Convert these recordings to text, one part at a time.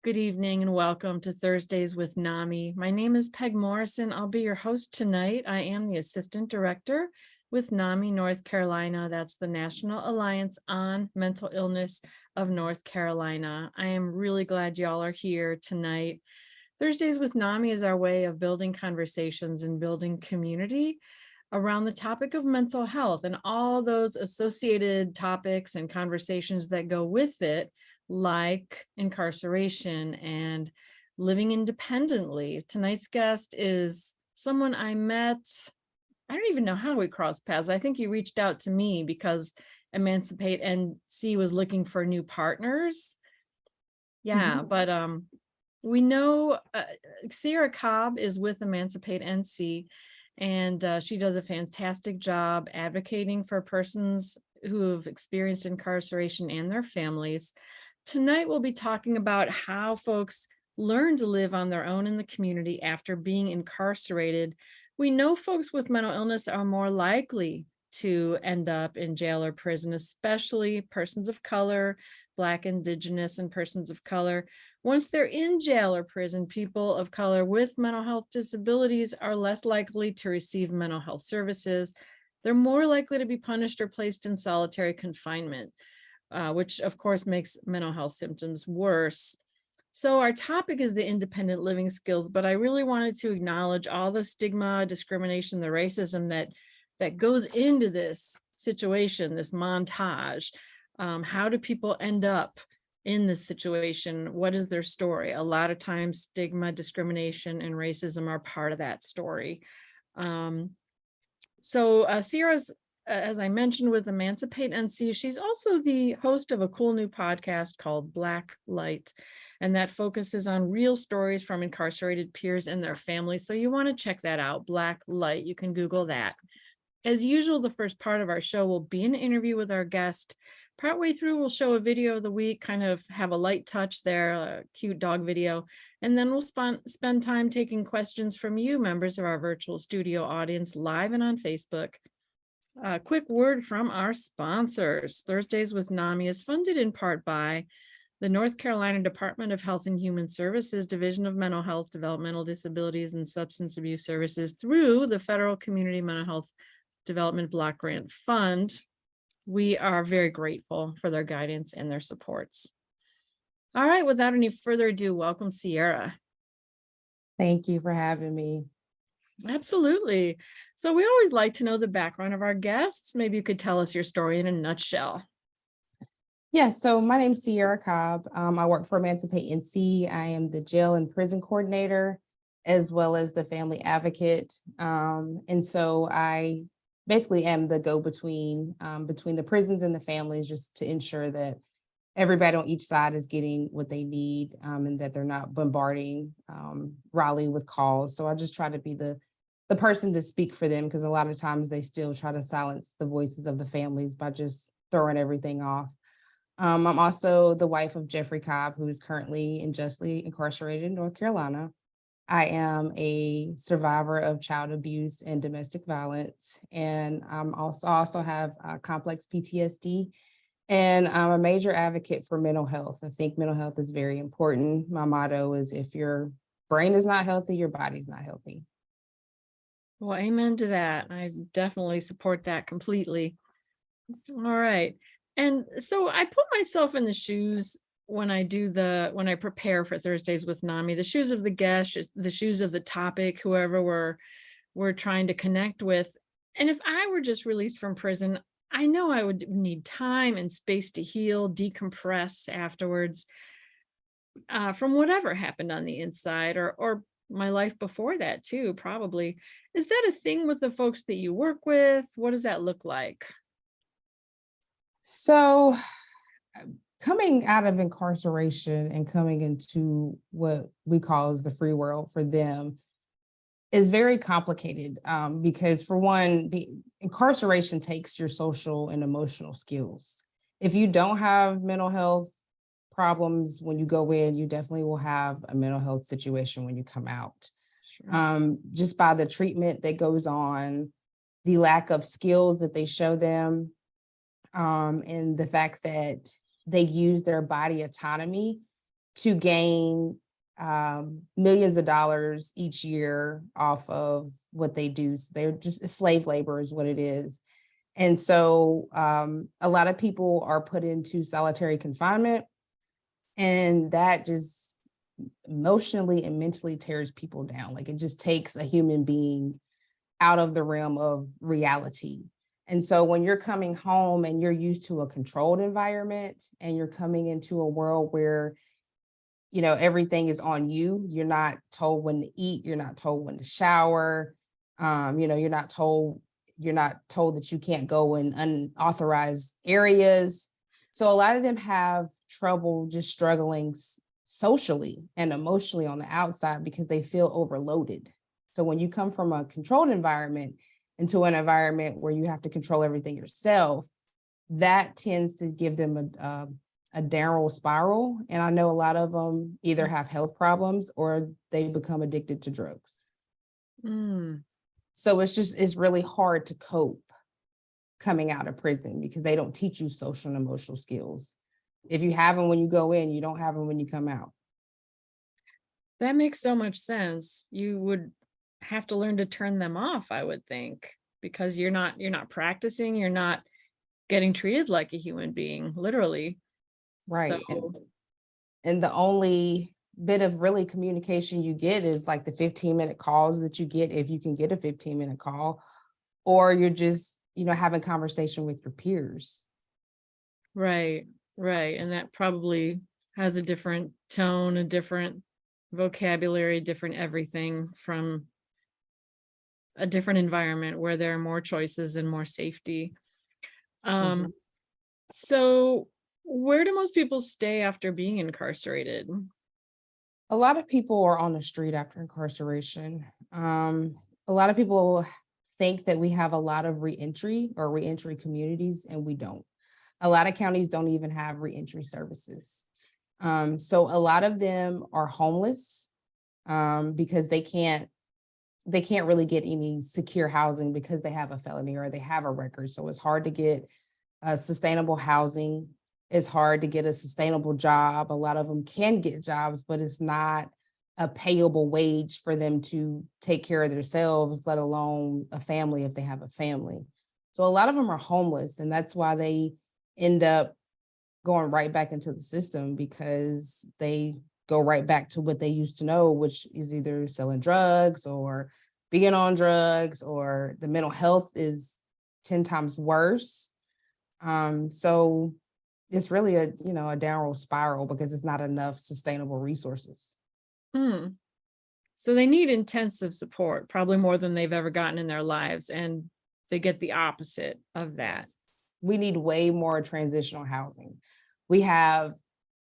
Good evening and welcome to Thursdays with NAMI. My name is Peg Morrison. I'll be your host tonight. I am the Assistant Director with NAMI North Carolina. That's the National Alliance on Mental Illness of North Carolina. I am really glad y'all are here tonight. Thursdays with NAMI is our way of building conversations and building community around the topic of mental health and all those associated topics and conversations that go with it, like incarceration and living independently. Tonight's guest is someone I met. I don't even know how we crossed paths. I think you reached out to me because Emancipate NC was looking for new partners. Yeah, but we know Cierra Cobb is with Emancipate NC, and she does a fantastic job advocating for persons who have experienced incarceration and their families. Tonight, we'll be talking about how folks learn to live on their own in the community after being incarcerated. We know folks with mental illness are more likely to end up in jail or prison, especially persons of color, Black, Indigenous, and persons of color. Once they're in jail or prison, people of color with mental health disabilities are less likely to receive mental health services. They're more likely to be punished or placed in solitary confinement, which of course makes mental health symptoms worse. So our topic is the independent living skills, but I really wanted to acknowledge all the stigma, discrimination, the racism that goes into this situation, this montage. How do people end up in this situation? What is their story? A lot of times stigma, discrimination, and racism are part of that story. Sierra's, as I mentioned, with Emancipate NC, she's also the host of a cool new podcast called Black Light, and that focuses on real stories from incarcerated peers and their families. So you want to check that out, Black Light. You can Google that. As usual, the first part of our show will be an interview with our guest. Partway through, we'll show a video of the week, kind of have a light touch there, a cute dog video, and then we'll spend time taking questions from you, members of our virtual studio audience, live and on Facebook. A quick word from our sponsors. Thursdays with NAMI is funded in part by the North Carolina Department of Health and Human Services, Division of Mental Health, Developmental Disabilities, and Substance Abuse Services through the Federal Community Mental Health Development Block Grant Fund. We are very grateful for their guidance and their supports. All right, without any further ado, welcome, Cierra. Thank you for having me. Absolutely. So we always like to know the background of our guests. Maybe you could tell us your story in a nutshell. Yes, so my name is Cierra Cobb. I work for Emancipate NC. I am the jail and prison coordinator, as well as the family advocate. And so I basically am the go-between between the prisons and the families, just to ensure that everybody on each side is getting what they need, and that they're not bombarding Raleigh with calls. So I just try to be the person to speak for them, because a lot of times they still try to silence the voices of the families by just throwing everything off. I'm also the wife of Jeffrey Cobb, who is currently unjustly incarcerated in North Carolina. I am a survivor of child abuse and domestic violence, and I also have complex PTSD. And I'm a major advocate for mental health. I think mental health is very important. My motto is, if your brain is not healthy, your body's not healthy. Well, amen to that. I definitely support that completely. All right. And so I put myself in the shoes when I prepare for Thursdays with NAMI, the shoes of the guest, the shoes of the topic, whoever we're trying to connect with. And if I were just released from prison, I know I would need time and space to heal, decompress afterwards from whatever happened on the inside, or my life before that too, probably. Is that a thing with the folks that you work with? What does that look like? So coming out of incarceration and coming into what we call as the free world for them is very complicated, because for one, incarceration takes your social and emotional skills. If you don't have mental health problems when you go in, you definitely will have a mental health situation when you come out. Sure. Just by the treatment that goes on, the lack of skills that they show them, and the fact that they use their body autonomy to gain millions of dollars each year off of what they do. So they're just slave labor is what it is. And so a lot of people are put into solitary confinement, and that just emotionally and mentally tears people down. Like, it just takes a human being out of the realm of reality. And so when you're coming home and you're used to a controlled environment and you're coming into a world where, you know, everything is on you, you're not told when to eat, you're not told when to shower, you know, you're not told that you can't go in unauthorized areas. So a lot of them have trouble just struggling socially and emotionally on the outside because they feel overloaded. So when you come from a controlled environment into an environment where you have to control everything yourself, that tends to give them a downward spiral. And I know a lot of them either have health problems or they become addicted to drugs. So it's really hard to cope coming out of prison because they don't teach you social and emotional skills. If you have them when you go in, you don't have them when you come out. That makes so much sense. You would have to learn to turn them off, I would think, because you're not practicing, you're not getting treated like a human being, literally. Right. So, And the only bit of really communication you get is like the 15-minute calls that you get, if you can get a 15-minute call, or you're just, you know, having conversation with your peers. right. And that probably has a different tone, a different vocabulary, different everything from a different environment where there are more choices and more safety. Mhm. So where do most people stay after being incarcerated? A lot of people are on the street after incarceration. A lot of people think that we have a lot of reentry communities, and we don't. A lot of counties don't even have reentry services. So a lot of them are homeless because they can't really get any secure housing because they have a felony or they have a record. So it's hard to get sustainable housing. It's hard to get a sustainable job. A lot of them can get jobs, but it's not a payable wage for them to take care of themselves, let alone a family if they have a family. So a lot of them are homeless, and that's why they end up going right back into the system, because they go right back to what they used to know, which is either selling drugs or being on drugs, or the mental health is 10 times worse. So it's really a downward spiral because it's not enough sustainable resources. Hmm. So they need intensive support, probably more than they've ever gotten in their lives, and they get the opposite of that. Yes. We need way more transitional housing. We have,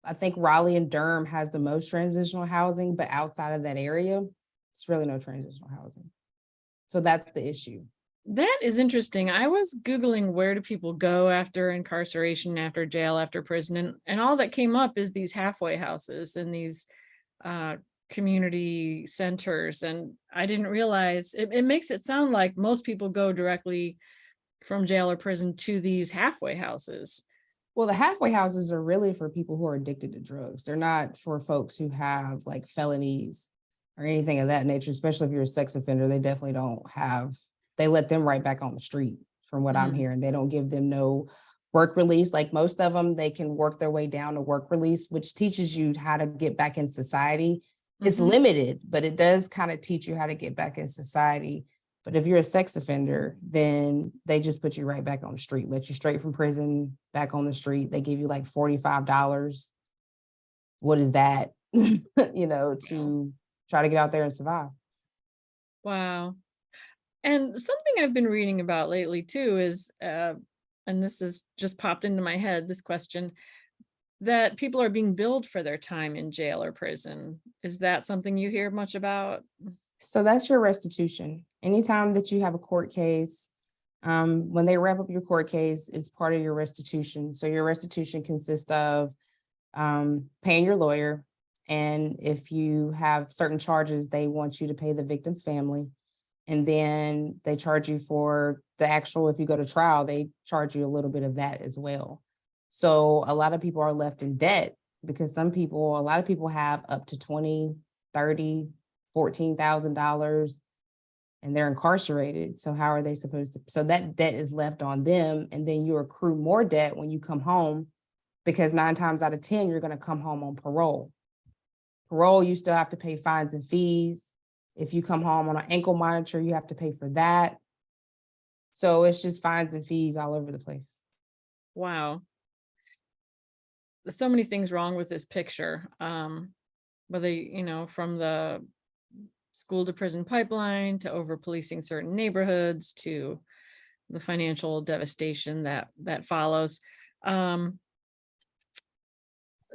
I think Raleigh and Durham has the most transitional housing, but outside of that area, it's really no transitional housing. So that's the issue. That is interesting. I was Googling where do people go after incarceration, after jail, after prison, and all that came up is these halfway houses and these community centers. And I didn't realize it makes it sound like most people go directly from jail or prison to these halfway houses. Well, the halfway houses are really for people who are addicted to drugs. They're not for folks who have like felonies or anything of that nature, especially if you're a sex offender. They definitely don't have, they let them right back on the street from what I'm Mm. hearing. They don't give them no work release. Like most of them, they can work their way down to work release, which teaches you how to get back in society. It's Mhm. limited, but it does kind of teach you how to get back in society. But if you're a sex offender, then they just put you right back on the street, let you straight from prison back on the street. They give you like $45. What is that? To try to get out there and survive. Wow. And something I've been reading about lately too is, and this has just popped into my head, this question, that people are being billed for their time in jail or prison. Is that something you hear much about? So that's your restitution. Anytime that you have a court case, when they wrap up your court case, it's part of your restitution. So your restitution consists of paying your lawyer. And if you have certain charges, they want you to pay the victim's family. And then they charge you for the actual, if you go to trial, they charge you a little bit of that as well. So a lot of people are left in debt because a lot of people have up to 20, 30, $14,000 and they're incarcerated. So how are they supposed to? So that debt is left on them. And then you accrue more debt when you come home, because 9 times out of 10, you're going to come home on parole. Parole, you still have to pay fines and fees. If you come home on an ankle monitor, you have to pay for that. So it's just fines and fees all over the place. Wow. There's so many things wrong with this picture. Whether, from the school to prison pipeline to over policing certain neighborhoods to the financial devastation that follows.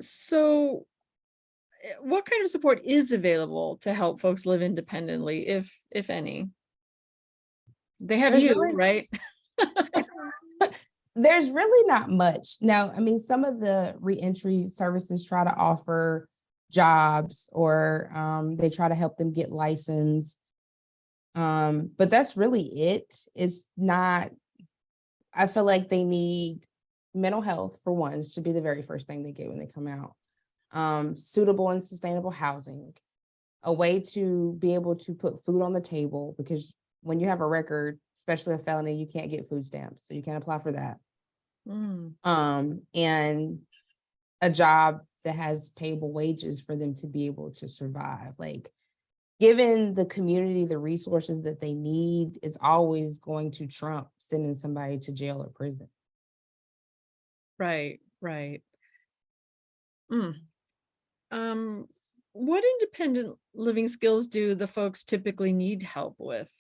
So what kind of support is available to help folks live independently, if any? They have There's you, really right? there's really not much. Now, I mean, some of the reentry services try to offer jobs, or they try to help them get licensed. But that's really it. It's not, I feel like they need mental health, for one, should be the very first thing they get when they come out. Suitable and sustainable housing, a way to be able to put food on the table, because when you have a record, especially a felony, you can't get food stamps, so you can't apply for that. And a job that has payable wages for them to be able to survive. Like, given the community the resources that they need is always going to trump sending somebody to jail or prison. Right. Mm. What independent living skills do the folks typically need help with?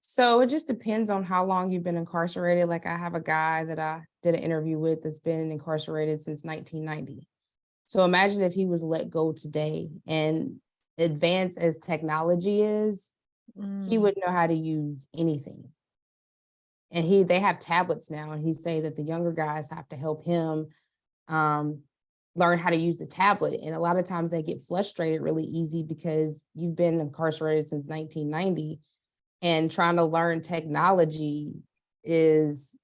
So it just depends on how long you've been incarcerated. Like, I have a guy that I did an interview with that's been incarcerated since 1990. So imagine if he was let go today, and advanced as technology is, he would know how to use anything. And they have tablets now, and he say that the younger guys have to help him learn how to use the tablet. And a lot of times they get frustrated really easy because you've been incarcerated since 1990, and trying to learn technology is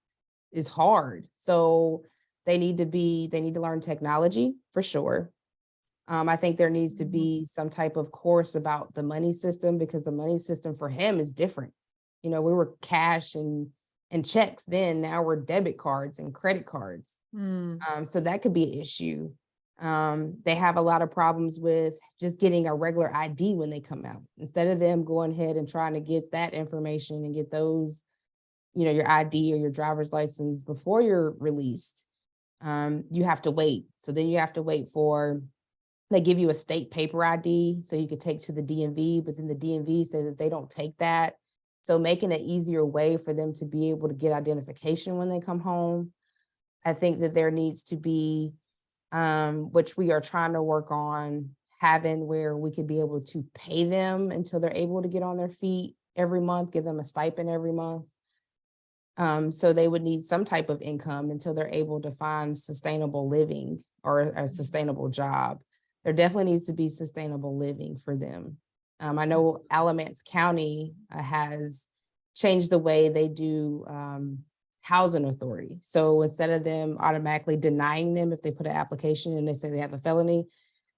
hard. So they need to learn technology for sure. I think there needs to be some type of course about the money system, because the money system for him is different. We were cash and checks then. Now we're debit cards and credit cards. So that could be an issue. They have a lot of problems with just getting a regular ID when they come out. Instead of them going ahead and trying to get that information and get those, your ID or your driver's license before you're released, you have to wait. So then you have to wait they give you a state paper ID so you could take to the DMV, but then the DMV says that they don't take that. So making an easier way for them to be able to get identification when they come home. I think that there needs to be, which we are trying to work on, having where we could be able to pay them until they're able to get on their feet every month, give them a stipend every month. So they would need some type of income until they're able to find sustainable living or a sustainable job. There definitely needs to be sustainable living for them. I know Alamance County has changed the way they do housing authority. So instead of them automatically denying them if they put an application and they say they have a felony,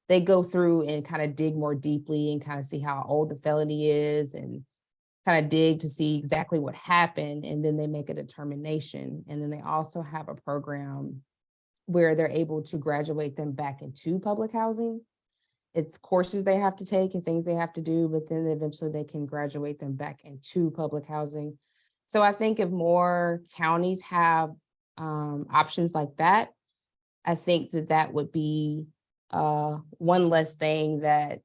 they go through and kind of dig more deeply and kind of see how old the felony is and kind of dig to see exactly what happened. And then they make a determination. And then they also have a program where they're able to graduate them back into public housing. It's courses they have to take and things they have to do, but then eventually they can graduate them back into public housing. So I think if more counties have options like that, I think that would be one less thing that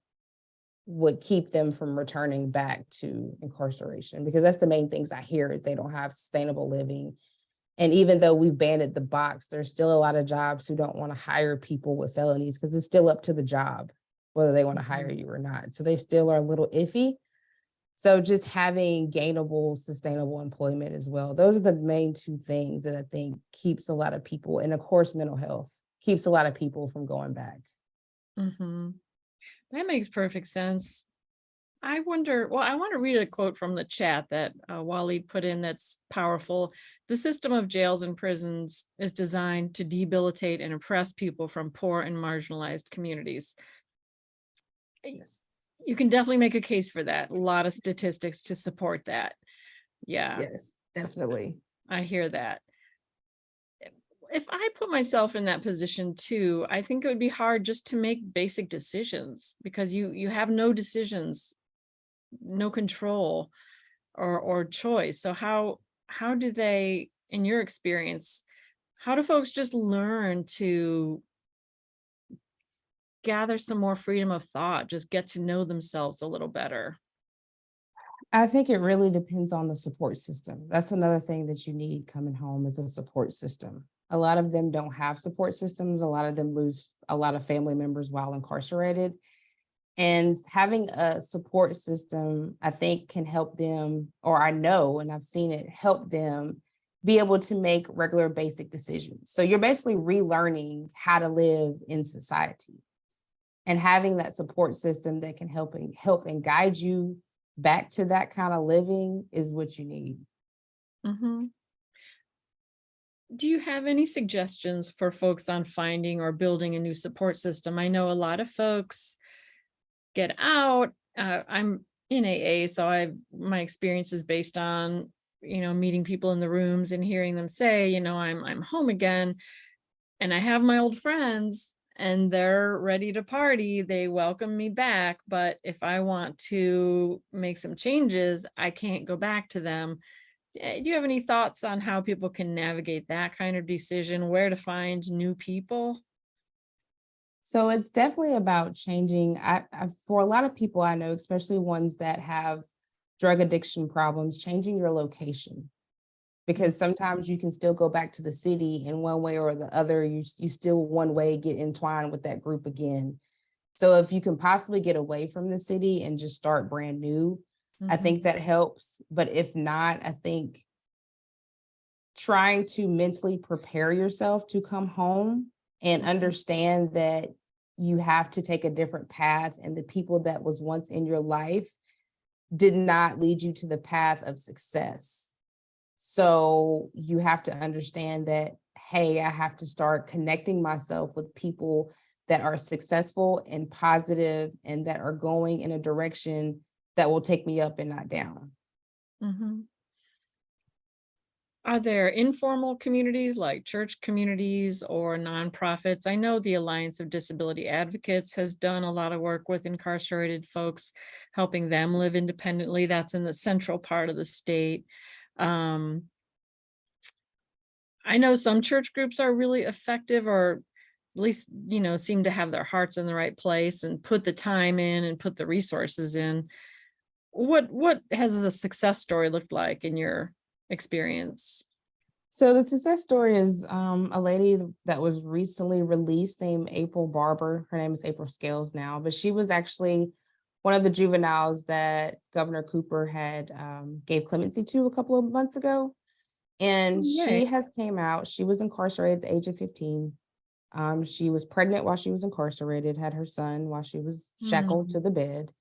would keep them from returning back to incarceration, because that's the main things I hear is they don't have sustainable living. And even though we've banded the box, there's still a lot of jobs who don't want to hire people with felonies because it's still up to the job whether they want to hire you or not. So they still are a little iffy. So just having gainable, sustainable employment as well. Those are the main two things that I think keeps a lot of people, and of course, mental health keeps a lot of people from going back. That makes perfect sense. I wonder, well, I want to read a quote from the chat that Wally put in that's powerful. The system of jails and prisons is designed to debilitate and oppress people from poor and marginalized communities. Yes. You can definitely make a case for that. A lot of statistics to support that. Yeah, Yes, definitely. I hear that. If I put myself in that position too, I think it would be hard just to make basic decisions because you have no decisions, no control or choice. So how do they, in your experience, how do folks just learn to gather some more freedom of thought, just get to know themselves a little better? I think it really depends on the support system. That's another thing that you need coming home is a support system. A lot of them don't have support systems. A lot of them lose a lot of family members while incarcerated. And having a support system, I think, can help them, or I know, and I've seen it help them be able to make regular basic decisions. So you're basically relearning how to live in society. And having that support system that can help and guide you back to that kind of living is what you need. Mhm. Do you have any suggestions for folks on finding or building a new support system? I know a lot of folks get out. I'm in AA, so my experience is based on meeting people in the rooms and hearing them say, I'm home again, and I have my old friends, and they're ready to party. They welcome me back, but if I want to make some changes, I can't go back to them. Do you have any thoughts on how people can navigate that kind of decision, where to find new people? So it's definitely about changing. For a lot of people I know, especially ones that have drug addiction problems, changing your location. Mm. Because sometimes you can still go back to the city in one way or the other. You still one way get entwined with that group again. So if you can possibly get away from the city and just start brand new, I Mhm. think that helps. But if not, I think trying to mentally prepare yourself to come home and Mhm. understand that you have to take a different path and the people that was once in your life did not lead you to the path of success. So you have to understand that, hey, I have to start connecting myself with people that are successful and positive and that are going in a direction that will take me up and not down. Mhm. Are there informal communities like church communities or nonprofits? I know the Alliance of Disability Advocates has done a lot of work with incarcerated folks, helping them live independently. That's in the central part of the state. Um, I know some church groups are really effective, or at least, seem to have their hearts in the right place and put the time in and put the resources in. What has a success story looked like in your experience? So the success story is a lady that was recently released named April Barber. Her name is April Scales now, but she was actually one of the juveniles that Governor Cooper had gave clemency to a couple of months ago. And Yay. she has came out. She was incarcerated at the age of 15. She was pregnant while she was incarcerated, had her son while she was shackled Mm. to the bed.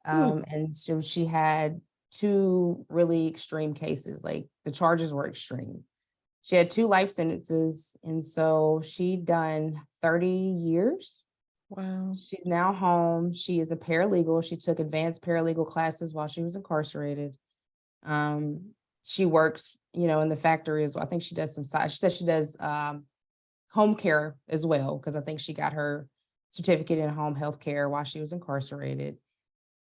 Ooh, And so she had two really extreme cases, like the charges were extreme. She had two life sentences, and so she done 30 years. wow. She's now home. She is a paralegal. She took advanced paralegal classes while she was incarcerated. Um, she works, in the factory as well. I think she does some side. She says she does home care as well, because I think she got her certificate in home health care while she was incarcerated.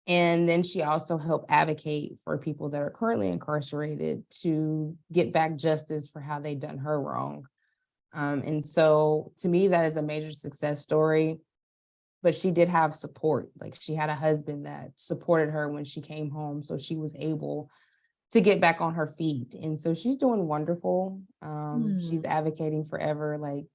And then she also helped advocate for people that are currently incarcerated to get back justice for how they done her wrong. And so to me, that is a major success story. But she did have support. Like she had a husband that supported her when she came home. So she was able to get back on her feet. And so she's doing wonderful. She's Mm. advocating forever, like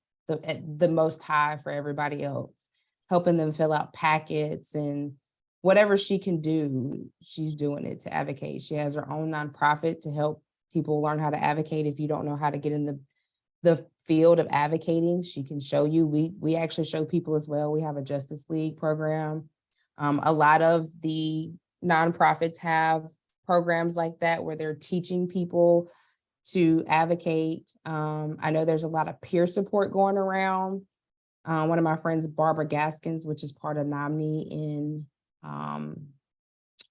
at the most high for everybody else, helping them fill out packets and whatever she can do, she's doing it to advocate. She has her own nonprofit to help people learn how to advocate. If you don't know how to get in the field of advocating, she can show you. We actually show people as well. We have a Justice League program. A lot of the nonprofits have programs like that where they're teaching people to advocate. I know there's a lot of peer support going around. One of my friends, Barbara Gaskins, which is part of NAMI in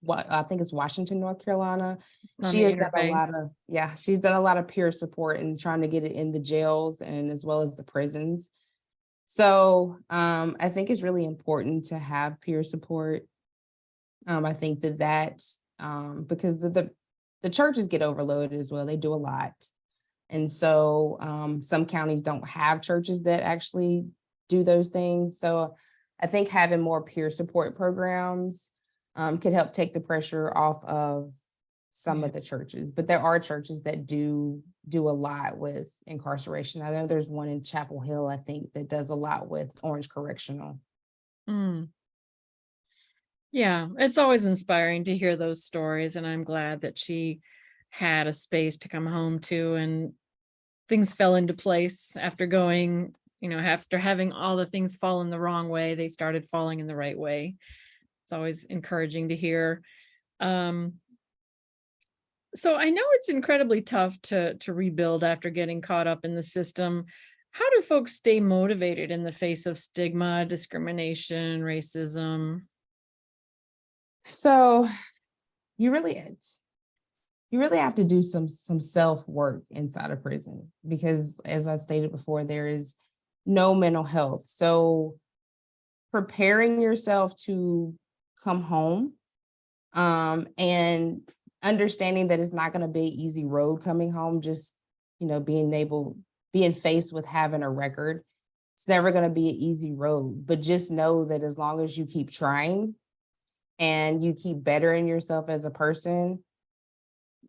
what I think it's Washington, North Carolina. On She the has done Inner a Bay. lot of, yeah, she's done a lot of peer support and trying to get it in the jails and as well as the prisons. So I think it's really important to have peer support. I think that because the churches get overloaded as well. They do a lot. And so some counties don't have churches that actually do those things. So I think having more peer support programs could help take the pressure off of some of the churches. But there are churches that do a lot with incarceration. I know there's one in Chapel Hill, I think, that does a lot with Orange Correctional. Mm. Yeah, it's always inspiring to hear those stories, and I'm glad that she had a space to come home to and things fell into place after going, after having all the things fall in the wrong way, they started falling in the right way. It's always encouraging to hear. Um, so I know it's incredibly tough to rebuild after getting caught up in the system. How do folks stay motivated in the face of stigma, discrimination, racism? So you really you really have to do some self-work inside of prison because as I stated before, there is no mental health. So preparing yourself to come home and understanding that it's not going to be an easy road coming home, just being faced with having a record. It's never going to be an easy road, but just know that as long as you keep trying and you keep bettering yourself as a person,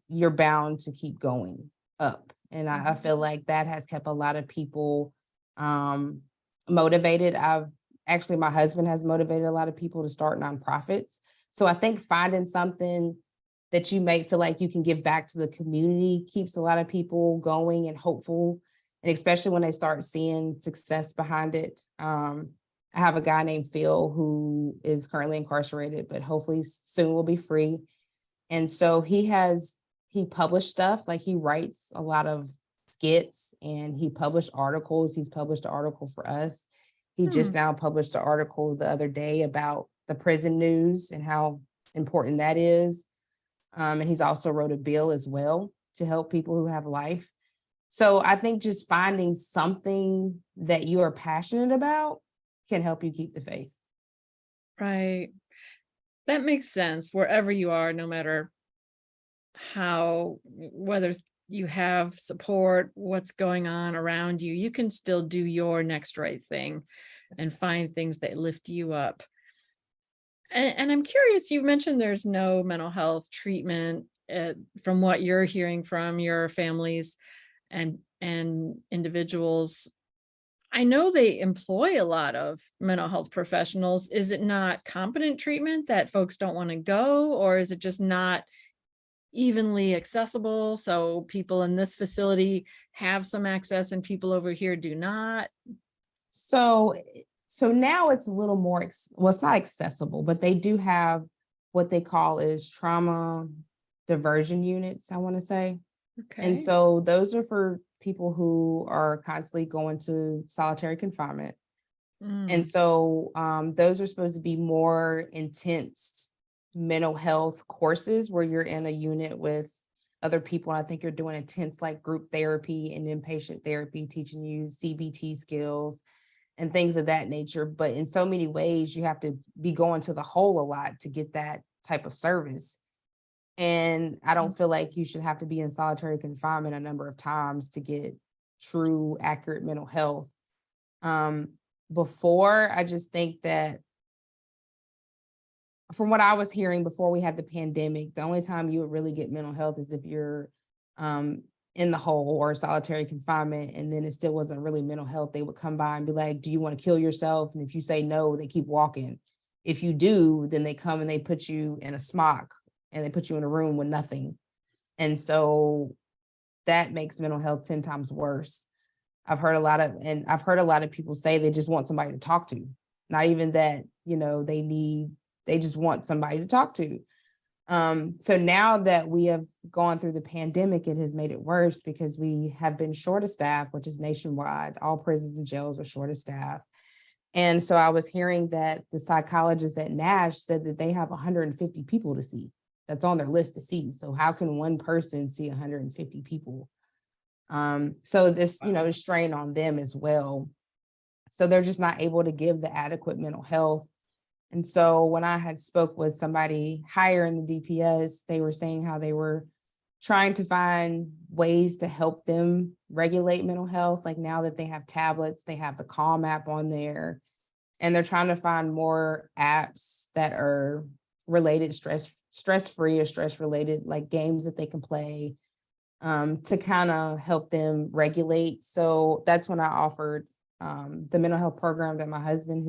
you're bound to keep going up. And I feel like that has kept a lot of people motivated. My husband has motivated a lot of people to start nonprofits. So I think finding something that you may feel like you can give back to the community keeps a lot of people going and hopeful. And especially when they start seeing success behind it. I have a guy named Phil who is currently incarcerated, but hopefully soon will be free. And so he published stuff, like he writes a lot of skits and he published articles. He's published an article for us. He just now published an article the other day about the prison news and how important that is. And he's also wrote a bill as well to help people who have life. So I think just finding something that you are passionate about can help you keep the faith. Right. That makes sense. Wherever you are, no matter whether you have support, what's going on around you, you can still do your next right thing and find things that lift you up. And I'm curious, you mentioned there's no mental health treatment from what you're hearing from your families and individuals. I know they employ a lot of mental health professionals. Is it not competent treatment that folks don't want to go, or is it just not evenly accessible? So people in this facility have some access and people over here do not? So now it's a little more, well, it's not accessible, but they do have what they call is trauma diversion units, I want to say. And Okay. so those are for people who are constantly going to solitary confinement. And so those are supposed to be more intense mental health courses where you're in a unit with other people. And I think you're doing intense like group therapy and inpatient therapy, teaching you CBT skills and things of that nature. But in so many ways, you have to be going to the hole a lot to get that type of service. And I don't feel like you should have to be in solitary confinement a number of times to get true, accurate mental health. Before, I just think that from what I was hearing before we had the pandemic, the only time you would really get mental health is if you're in the hole or solitary confinement, and then it still wasn't really mental health. They would come by and be like, do you want to kill yourself? And if you say no, they keep walking. If you do, then they come and they put you in a smock and they put you in a room with nothing. And so that makes mental health 10 times worse. I've heard a lot of people say they just want somebody to talk to. Not even that, they just want somebody to talk to. So now that we have gone through the pandemic, it has made it worse because we have been short of staff, which is nationwide. All prisons and jails are short of staff. And so I was hearing that the psychologist at Nash said that they have 150 people to see. That's on their list to see. So how can one person see 150 people? So this, is strain on them as well. So they're just not able to give the adequate mental health. And so when I had spoke with somebody higher in the DPS, they were saying how they were trying to find ways to help them regulate mental health. Like now that they have tablets, they have the Calm app on there, and they're trying to find more apps that are related, stress-free or stress-related, like games that they can play to kind of help them regulate. So that's when I offered the mental health program that my husband,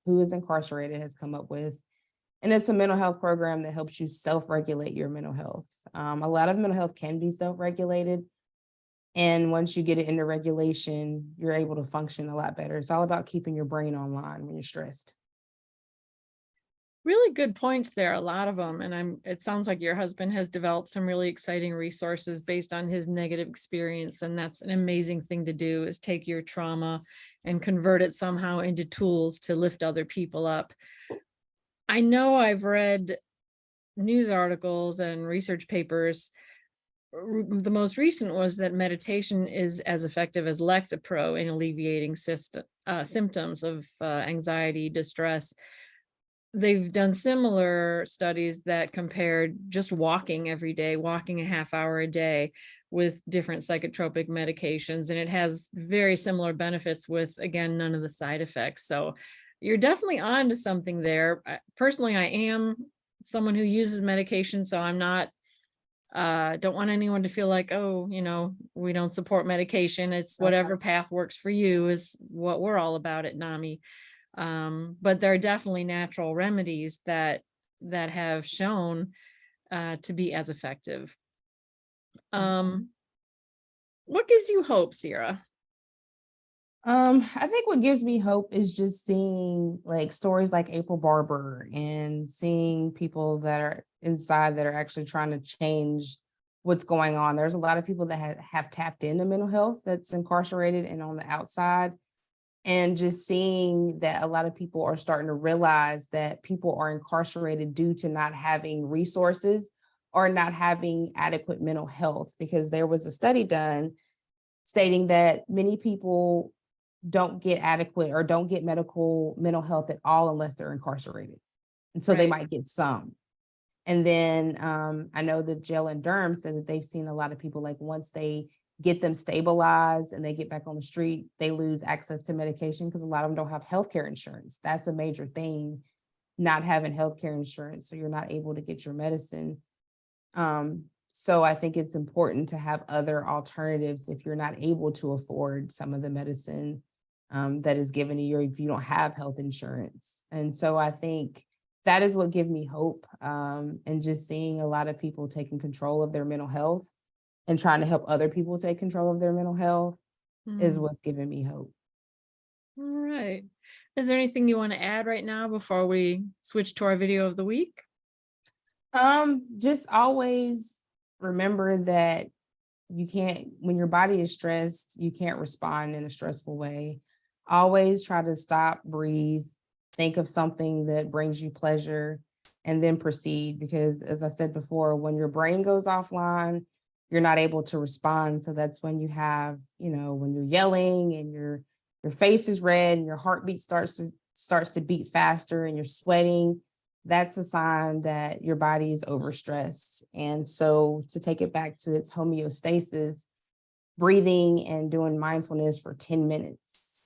who is incarcerated, has come up with. And it's a mental health program that helps you self-regulate your mental health. A lot of mental health can be self-regulated. And once you get it into regulation, you're able to function a lot better. It's all about keeping your brain online when you're stressed. Really good points there, a lot of them. And it sounds like your husband has developed some really exciting resources based on his negative experience. And that's an amazing thing to do, is take your trauma and convert it somehow into tools to lift other people up. I know I've read news articles and research papers. The most recent was that meditation is as effective as Lexapro in alleviating symptoms of anxiety, distress. They've done similar studies that compared just walking every day, walking a half hour a day with different psychotropic medications. And it has very similar benefits with, again, none of the side effects. So you're definitely on to something there. Personally, I am someone who uses medication, so I'm not, don't want anyone to feel like, oh, we don't support medication. It's whatever path works for you is what we're all about at NAMI. But there are definitely natural remedies that have shown to be as effective. What gives you hope, Cierra? I think what gives me hope is just seeing like stories like April Barber and seeing people that are inside that are actually trying to change what's going on. There's a lot of people that have tapped into mental health that's incarcerated and on the outside. And just seeing that a lot of people are starting to realize that people are incarcerated due to not having resources or not having adequate mental health, because there was a study done stating that many people don't get adequate or don't get medical mental health at all unless they're incarcerated. And so they might get some. And then I know the jail in Durham said that they've seen a lot of people, like once they get them stabilized and they get back on the street, they lose access to medication because a lot of them don't have healthcare insurance. That's a major thing, not having healthcare insurance. So you're not able to get your medicine. So I think it's important to have other alternatives if you're not able to afford some of the medicine that is given to you if you don't have health insurance. And so I think that is what gives me hope, and just seeing a lot of people taking control of their mental health and trying to help other people take control of their mental health is what's giving me hope. All right. Is there anything you want to add right now before we switch to our video of the week? Just always remember that you can't, when your body is stressed, you can't respond in a stressful way. Always try to stop, breathe, think of something that brings you pleasure, and then proceed. Because as I said before, when your brain goes offline, you're not able to respond. So that's when you have, when you're yelling and your face is red and your heartbeat starts to beat faster and you're sweating. That's a sign that your body is overstressed. And so to take it back to its homeostasis, breathing and doing mindfulness for 10 minutes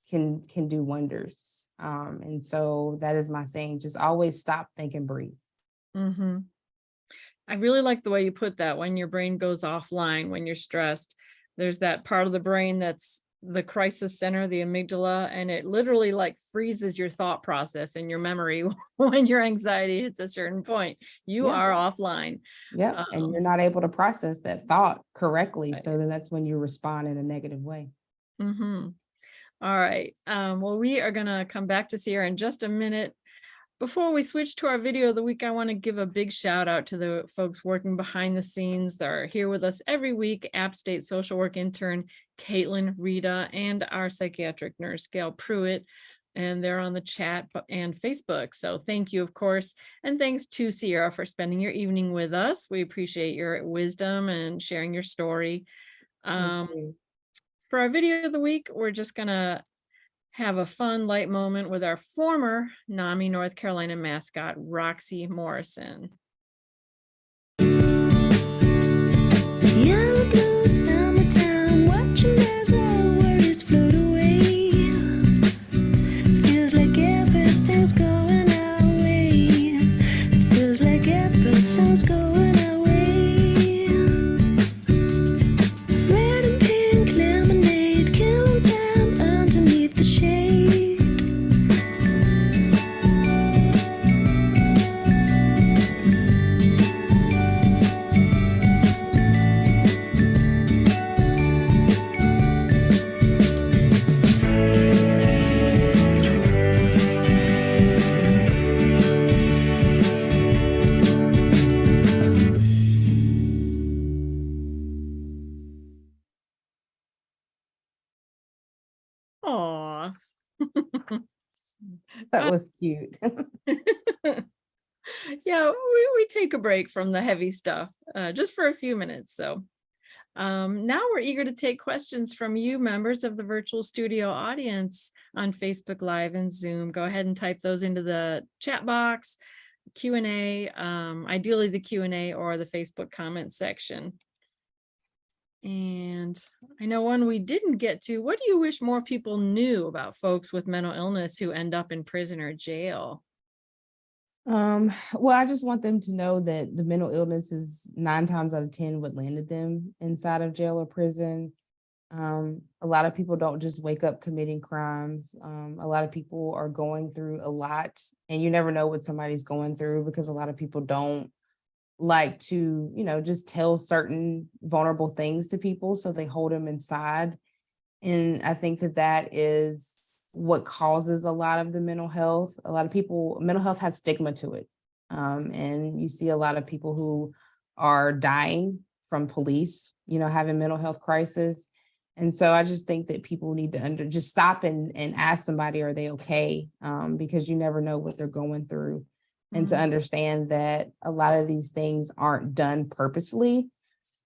can do wonders. And so that is my thing. Just always stop, think, and breathe. Mm-hmm. I really like the way you put that. When your brain goes offline, when you're stressed, there's that part of the brain that's the crisis center, the amygdala, and it literally like freezes your thought process and your memory when your anxiety hits a certain point. You are offline. Yeah, and you're not able to process that thought correctly. Right. So then that's when you respond in a negative way. Mm-hmm. All right. Well, we are going to come back to Cierra in just a minute. Before we switch to our video of the week, I want to give a big shout out to the folks working behind the scenes that are here with us every week. App State social work intern Caitlin, Rita, and our psychiatric nurse Gail Pruitt. And they're on the chat and Facebook. So thank you, of course. And thanks to Sierra for spending your evening with us. We appreciate your wisdom and sharing your story. Thank For you. our video of the week, we're just going to have a fun, light moment with our former NAMI North Carolina mascot, Roxy Morrison. Yellow blue summertime, watching as our worries float away. Feels like everything's going our way. Feels like everything's going our way. Red and pink lemonade, killing time underneath the shade. Aw. That was cute. Yeah, we take a break from the heavy stuff just for a few minutes. So now we're eager to take questions from you, members of the virtual studio audience on Facebook Live and Zoom. Go ahead and type those into the chat box, Q&A, ideally the Q&A or the Facebook comment section. And I know one we didn't get to. What do you wish more people knew about folks with mental illness who end up in prison or jail? Well, I just want them to know that the mental illness is 9 times out of 10 what landed them inside of jail or prison. A lot of people don't just wake up committing crimes. A lot of people are going through a lot, and you never know what somebody's going through because a lot of people don't like to, just tell certain vulnerable things to people, so they hold them inside. And I think that that is what causes a lot of the mental health. A lot of people, mental health has stigma to it. And you see a lot of people who are dying from police, having mental health crisis. And so I just think that people need to just stop and ask somebody, are they okay? Because you never know what they're going through. And to understand that a lot of these things aren't done purposefully.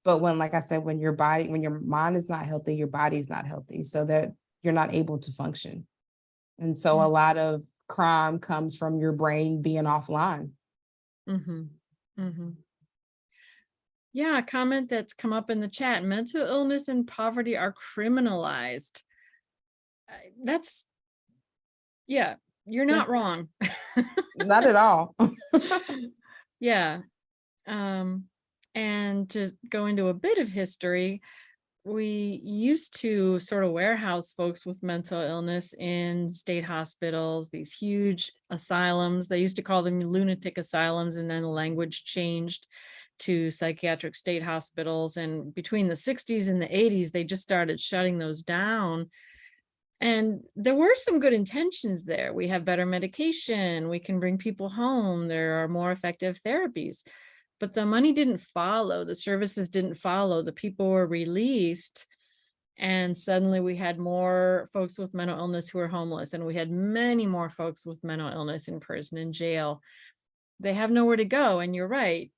But when, like I said, when your mind is not healthy, your body is not healthy, so that you're not able to function. And so a lot of crime comes from your brain being offline. Yeah, a comment that's come up in the chat: mental illness and poverty are criminalized. Yeah, you're not wrong. Not at all. Yeah. And to go into a bit of history, we used to sort of warehouse folks with mental illness in state hospitals, these huge asylums. They used to call them lunatic asylums, and then the language changed to psychiatric state hospitals. And between the 60s and the 80s, they just started shutting those down. And there were some good intentions there. We have better medication. We can bring people home. There are more effective therapies. But the money didn't follow. The services didn't follow. The people were released. And suddenly we had more folks with mental illness who were homeless. And we had many more folks with mental illness in prison and jail. They have nowhere to go. And you're right.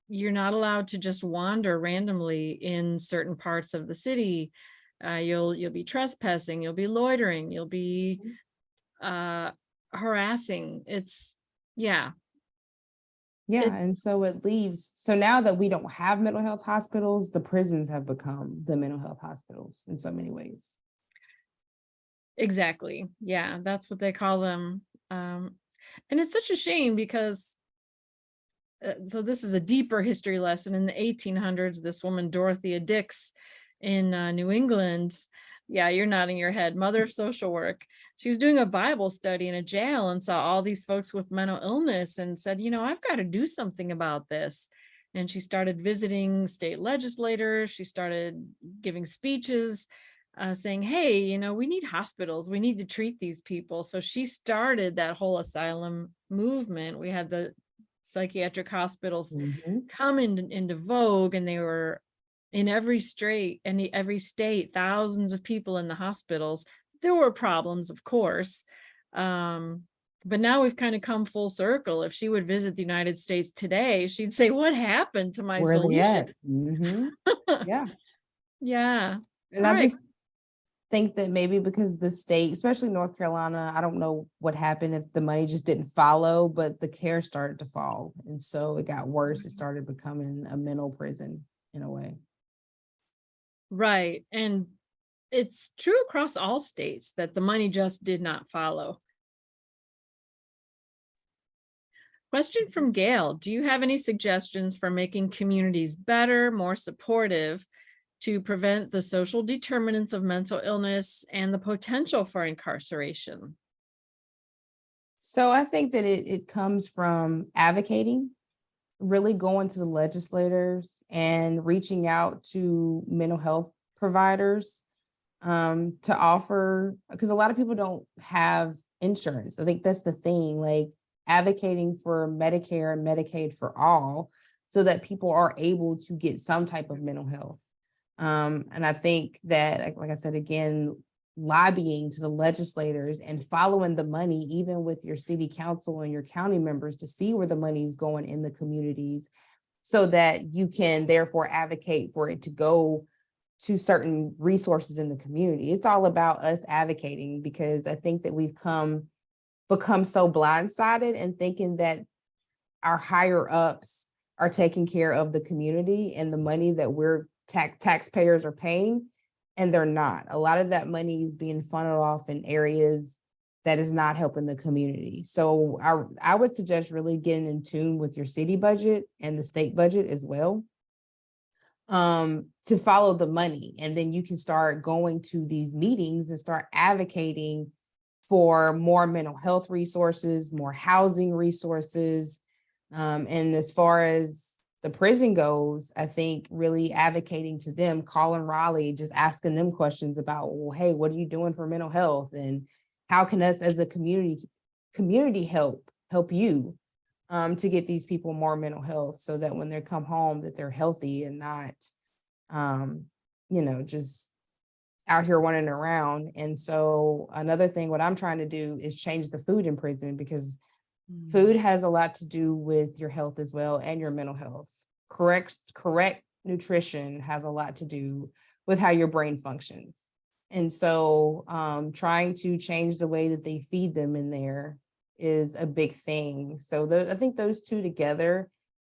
You're not allowed to just wander randomly in certain parts of the city. You'll be trespassing, you'll be loitering, you'll be harassing. Yeah. And so it leaves. So now that we don't have mental health hospitals, the prisons have become the mental health hospitals in so many ways. Exactly. Yeah, that's what they call them. And it's such a shame because so this is a deeper history lesson. In the 1800s, this woman, Dorothea Dix, in New England, yeah, you're nodding your head, mother of social work. She was doing a Bible study in a jail and saw all these folks with mental illness and said, I've got to do something about this. And she started visiting state legislators. She started giving speeches. saying, hey, we need hospitals. We need to treat these people. So she started that whole asylum movement. We had the psychiatric hospitals Mhm. come into vogue, and they were in every state, thousands of people in the hospitals. There were problems, of course. But now we've kind of come full circle. If she would visit the United States today, she'd say, what happened to my Where are they solution? at? Yeah. Yeah. And All I right. just think that maybe because the state, especially North Carolina, I don't know what happened if the money just didn't follow, but the care started to fall. And so it got worse. It started becoming a mental prison in a way. Right. And it's true across all states that the money just did not follow. Question from Gail. Do you have any suggestions for making communities better, more supportive to prevent the social determinants of mental illness and the potential for incarceration? So I think that it comes from advocating, really going to the legislators and reaching out to mental health providers to offer, because a lot of people don't have insurance. I think that's the thing, like advocating for Medicare and Medicaid for all so that people are able to get some type of mental health. And I think that, like I said, again, lobbying to the legislators and following the money, even with your city council and your county members, to see where the money is going in the communities so that you can therefore advocate for it to go to certain resources in the community. It's all about us advocating, because I think that we've become so blindsided and thinking that our higher ups are taking care of the community and the money that we're taxpayers are paying, and they're not. A lot of that money is being funneled off in areas that is not helping the community. So I would suggest really getting in tune with your city budget and the state budget as well, to follow the money. And then you can start going to these meetings and start advocating for more mental health resources, more housing resources. And as far as the prison goes, I think really advocating to them, calling Raleigh, just asking them questions about, well, hey, what are you doing for mental health? And how can us as a community help you to get these people more mental health so that when they come home that they're healthy and not, just out here running around. And so another thing, what I'm trying to do is change the food in prison, because food has a lot to do with your health as well and your mental health. Correct nutrition has a lot to do with how your brain functions. And so trying to change the way that they feed them in there is a big thing. So I think those two together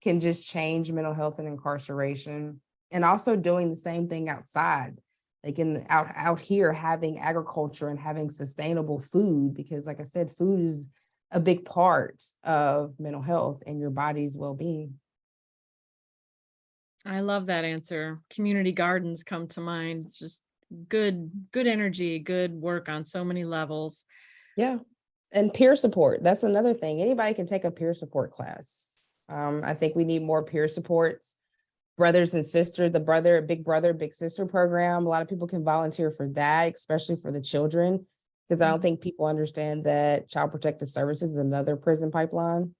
can just change mental health and incarceration, and also doing the same thing outside, like out here, having agriculture and having sustainable food, because like I said, food is a big part of mental health and your body's well-being. I love that answer. Community gardens come to mind. It's just good energy, good work on so many levels. Yeah. And peer support. That's another thing. Anybody can take a peer support class. I think we need more peer supports. Brothers and sisters, big brother, big sister program. A lot of people can volunteer for that, especially for the children, because I don't think people understand that Child Protective Services is another prison pipeline.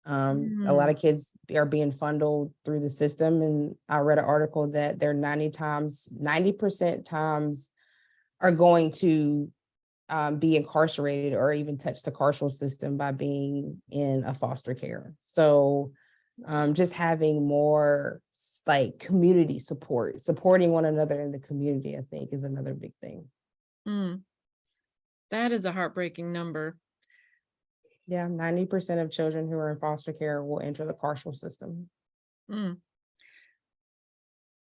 A lot of kids are being funneled through the system. And I read an article that they're 90% times are going to be incarcerated or even touch the carceral system by being in a foster care. So just having more like community support, supporting one another in the community, I think is another big thing. That is a heartbreaking number. Yeah, 90% of children who are in foster care will enter the carceral system.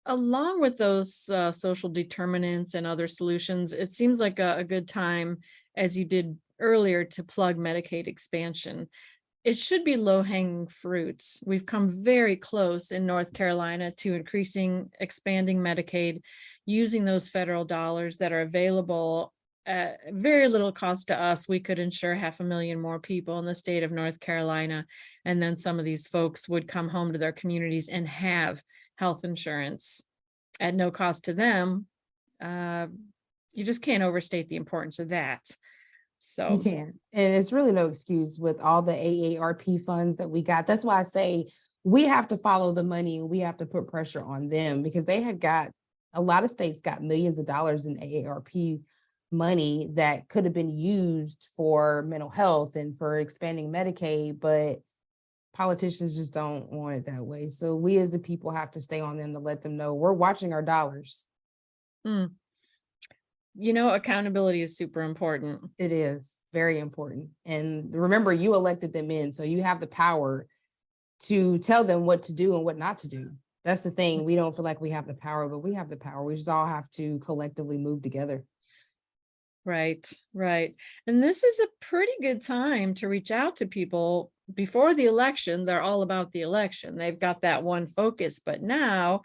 Along with those social determinants and other solutions, it seems like a good time, as you did earlier, to plug Medicaid expansion. It should be low-hanging fruits. We've come very close in North Carolina to expanding Medicaid, using those federal dollars that are available at very little cost to us. We could insure 500,000 more people in the state of North Carolina, and then some of these folks would come home to their communities and have health insurance at no cost to them. You just can't overstate the importance of that. You So, can. And it's really no excuse with all the AARP funds that we got. That's why I say we have to follow the money and we have to put pressure on them because they had got a lot of states got millions of dollars in AARP money that could have been used for mental health and for expanding Medicaid, but politicians just don't want it that way. So we as the people have to stay on them to let them know we're watching our dollars. mm, accountability is super important. It is very important. And remember, you elected them in, so you have the power to tell them what to do and what not to do. That's the thing. We don't feel like we have the power, but we have the power. We just all have to collectively move together. Right, right. And this is a pretty good time to reach out to people before the election. They're all about the election. They've got that one focus, but now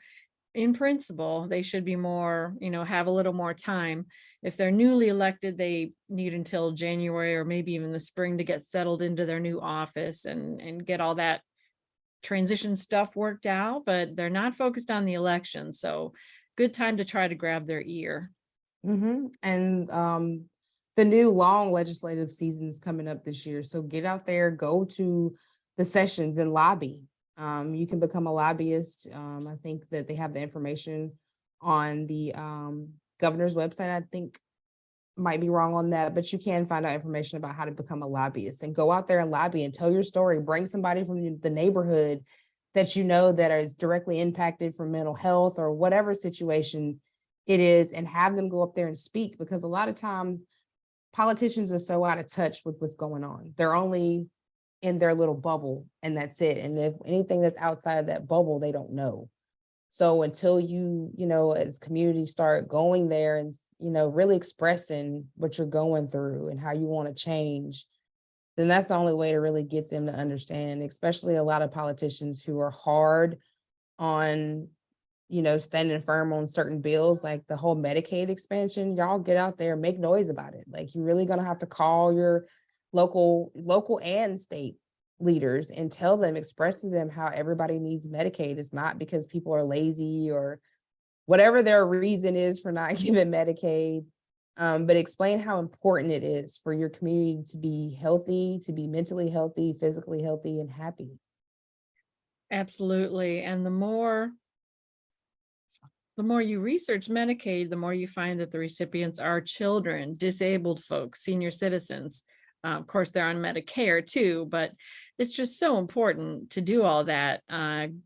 in principle, they should be more, have a little more time. If they're newly elected, they need until January or maybe even the spring to get settled into their new office and get all that transition stuff worked out, but they're not focused on the election. So good time to try to grab their ear. And the new long legislative season is coming up this year. So get out there, go to the sessions and lobby. You can become a lobbyist. I think that they have the information on the governor's website. I think might be wrong on that, but you can find out information about how to become a lobbyist and go out there and lobby and tell your story. Bring somebody from the neighborhood that you know that is directly impacted from mental health or whatever situation it is, and have them go up there and speak, because a lot of times politicians are so out of touch with what's going on. They're only in their little bubble and that's it. And if anything that's outside of that bubble, they don't know. So until as communities start going there and, really expressing what you're going through and how you want to change, then that's the only way to really get them to understand, especially a lot of politicians who are hard on, standing firm on certain bills, like the whole Medicaid expansion. Y'all get out there, make noise about it. Like, you're really going to have to call your local and state leaders and tell them, express to them how everybody needs Medicaid. It's not because people are lazy or whatever their reason is for not giving Medicaid, but explain how important it is for your community to be healthy, to be mentally healthy, physically healthy, and happy. Absolutely. And the more you research Medicaid, the more you find that the recipients are children, disabled folks, senior citizens. Of course, they're on Medicare too, but it's just so important to do all that.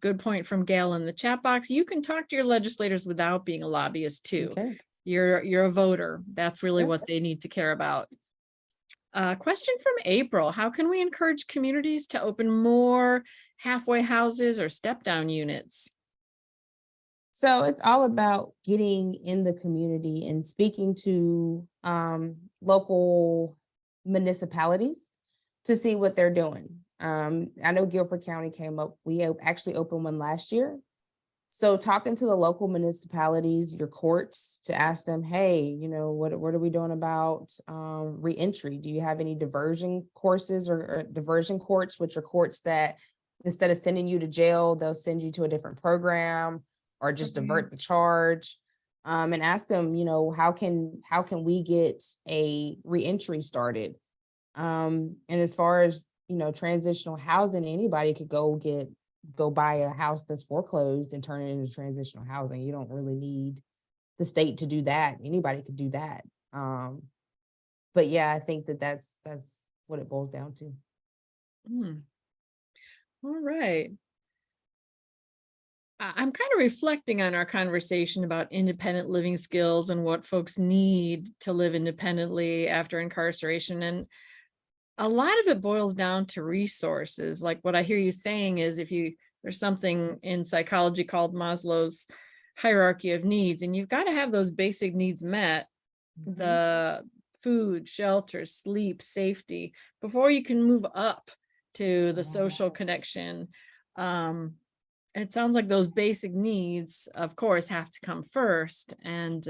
Good point from Gail in the chat box. You can talk to your legislators without being a lobbyist too. Okay. You're a voter. That's really what they need to care about. Question from April. How can we encourage communities to open more halfway houses or step down units? So it's all about getting in the community and speaking to local municipalities to see what they're doing. I know Guilford County came up. We actually opened one last year. So talking to the local municipalities, your courts, to ask them, hey, what are we doing about reentry? Do you have any diversion courses or diversion courts, which are courts that instead of sending you to jail, they'll send you to a different program or just divert the charge, and ask them, how can we get a reentry started? And as far as, transitional housing, anybody could go buy a house that's foreclosed and turn it into transitional housing. You don't really need the state to do that. Anybody could do that. But yeah, I think that's what it boils down to. All right. I'm kind of reflecting on our conversation about independent living skills and what folks need to live independently after incarceration. And a lot of it boils down to resources. Like what I hear you saying is there's something in psychology called Maslow's hierarchy of needs, and you've got to have those basic needs met, the food, shelter, sleep, safety, before you can move up to the social connection. It sounds like those basic needs, of course, have to come first. And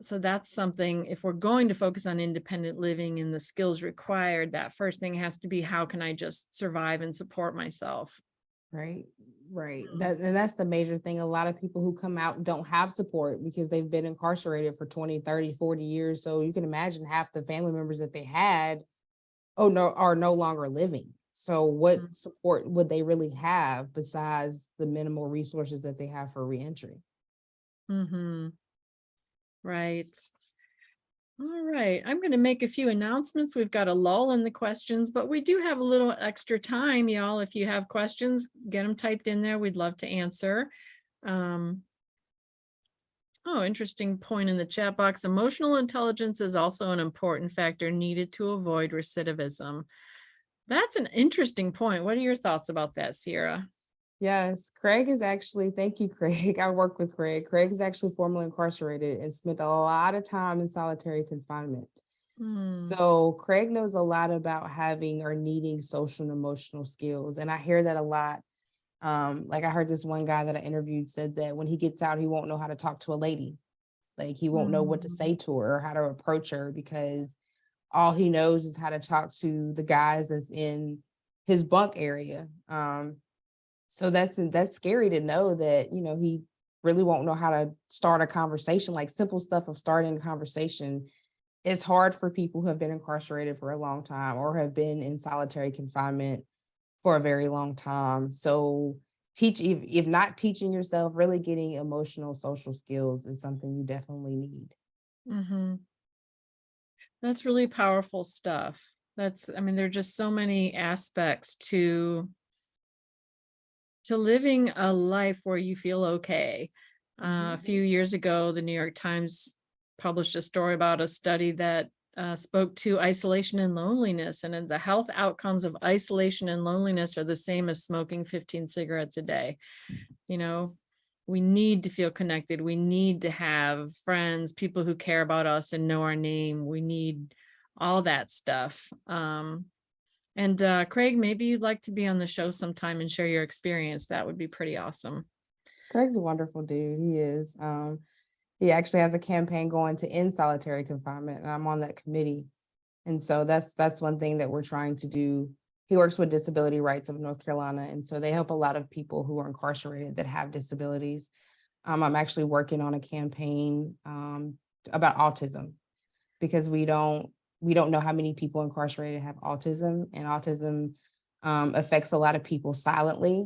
so that's something, if we're going to focus on independent living and the skills required, that first thing has to be, how can I just survive and support myself? Right. And that's the major thing. A lot of people who come out don't have support because they've been incarcerated for 20, 30, 40 years. So you can imagine half the family members that they had, oh no, are no longer living. So what support would they really have besides the minimal resources that they have for reentry? Mm-hmm. Right. All right, I'm going to make a few announcements. We've got a lull in the questions, but we do have a little extra time, y'all. If you have questions, get them typed in there. We'd love to answer. Oh, interesting point in the chat box. Emotional intelligence is also an important factor needed to avoid recidivism. That's an interesting point. What are your thoughts about that, Sierra? Yes, Craig is actually, thank you, Craig. I work with Craig. Craig is actually formerly incarcerated and spent a lot of time in solitary confinement. Hmm. So Craig knows a lot about having or needing social and emotional skills. And I hear that a lot. Like I heard this one guy that I interviewed said that when he gets out, he won't know how to talk to a lady. Like he won't know what to say to her or how to approach her because all he knows is how to talk to the guys that's in his bunk area. So that's scary to know that, he really won't know how to start a conversation, like simple stuff of starting a conversation. It's hard for people who have been incarcerated for a long time or have been in solitary confinement for a very long time. So if not teaching yourself, really getting emotional social skills is something you definitely need. Mm-hmm. That's really powerful stuff. I mean, there are just so many aspects to living a life where you feel okay. A few years ago, the New York Times published a story about a study that spoke to isolation and loneliness, and then the health outcomes of isolation and loneliness are the same as smoking 15 cigarettes a day. We need to feel connected. We need to have friends, people who care about us and know our name. We need all that stuff. And Craig, maybe you'd like to be on the show sometime and share your experience. That would be pretty awesome. Craig's a wonderful dude. He is. He actually has a campaign going to end solitary confinement, and I'm on that committee. And so that's one thing that we're trying to do. He works with Disability Rights of North Carolina, and so they help a lot of people who are incarcerated that have disabilities. I'm actually working on a campaign about autism because we don't know how many people incarcerated have autism, and autism affects a lot of people silently.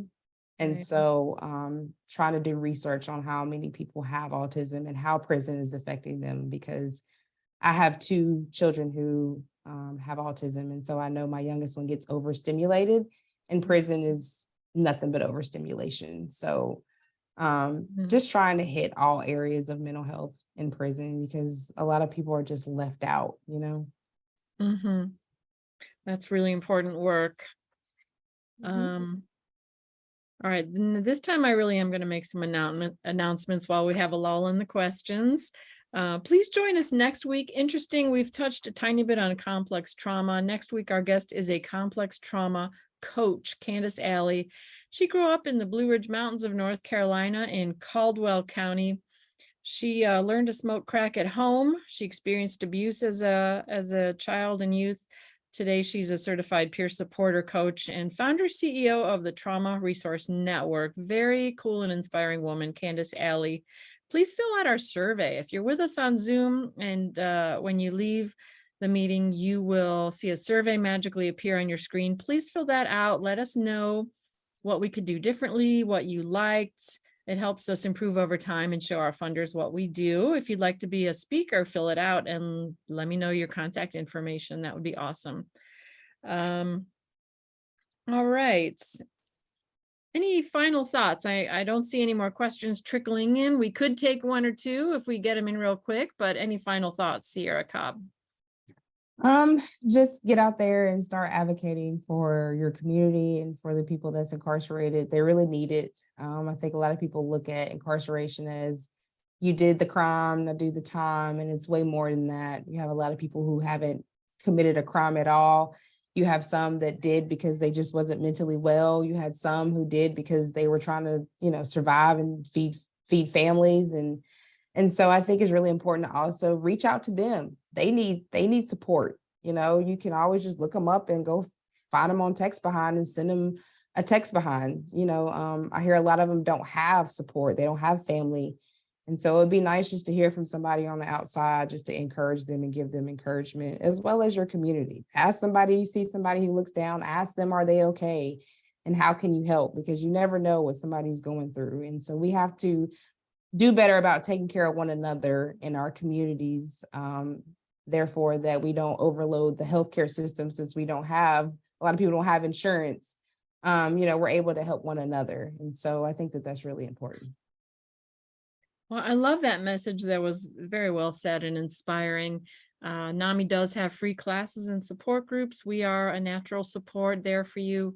And Right. so trying to do research on how many people have autism and how prison is affecting them, because I have two children who have autism. And so I know my youngest one gets overstimulated, and prison is nothing but overstimulation. So just trying to hit all areas of mental health in prison, because a lot of people are just left out, Mm-hmm. That's really important work. All right, this time I really am going to make some announcements while we have a lull in the questions. Please join us next week. Interesting, we've touched a tiny bit on complex trauma. Next week, our guest is a complex trauma coach, Candace Alley. She grew up in the Blue Ridge Mountains of North Carolina in Caldwell County. She learned to smoke crack at home. She experienced abuse as a child and youth. Today, she's a certified peer supporter coach and founder CEO of the Trauma Resource Network. Very cool and inspiring woman, Candace Alley. Please fill out our survey. If you're with us on Zoom, and when you leave the meeting, you will see a survey magically appear on your screen. Please fill that out. Let us know what we could do differently, what you liked. It helps us improve over time and show our funders what we do. If you'd like to be a speaker, fill it out and let me know your contact information. That would be awesome. All right. Any final thoughts? I don't see any more questions trickling in. We could take one or two if we get them in real quick, but any final thoughts, Cierra Cobb? Just get out there and start advocating for your community and for the people that's incarcerated. They really need it. I think a lot of people look at incarceration as you did the crime, now do the time, and it's way more than that. You have a lot of people who haven't committed a crime at all. You have some that did because they just wasn't mentally well. You had some who did because they were trying to, survive and feed families. And so I think it's really important to also reach out to them. They need support. You can always just look them up and go find them on text behind and send them a text behind. I hear a lot of them don't have support. They don't have family. And so it'd be nice just to hear from somebody on the outside, just to encourage them and give them encouragement, as well as your community. Ask somebody, you see somebody who looks down, ask them, are they okay? And how can you help? Because you never know what somebody's going through. And so we have to do better about taking care of one another in our communities. Therefore, that we don't overload the healthcare system, since a lot of people don't have insurance. We're able to help one another. And so I think that that's really important. Well, I love that message. That was very well said and inspiring. NAMI does have free classes and support groups. We are a natural support there for you.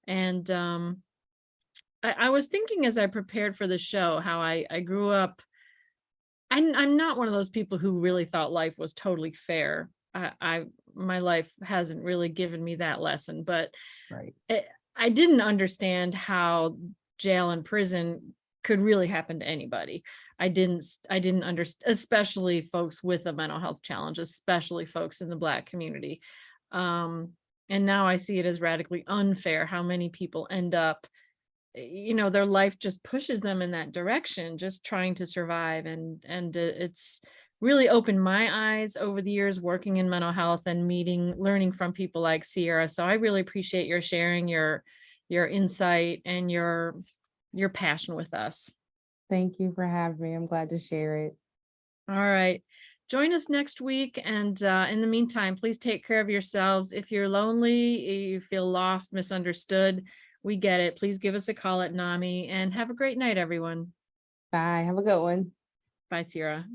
And I was thinking as I prepared for the show, how I grew up. I'm not one of those people who really thought life was totally fair. My life hasn't really given me that lesson, but Right. I didn't understand how jail and prison could really happen to anybody. I didn't understand, especially folks with a mental health challenge, especially folks in the Black community. And now I see it as radically unfair how many people end up, their life just pushes them in that direction, just trying to survive. And it's really opened my eyes over the years working in mental health and learning from people like Cierra. So I really appreciate your sharing your insight and your passion with us. Thank you for having me. I'm glad to share it. All right. Join us next week. And in the meantime, please take care of yourselves. If you're lonely, you feel lost, misunderstood, we get it. Please give us a call at NAMI, and have a great night, everyone. Bye. Have a good one. Bye, Sierra.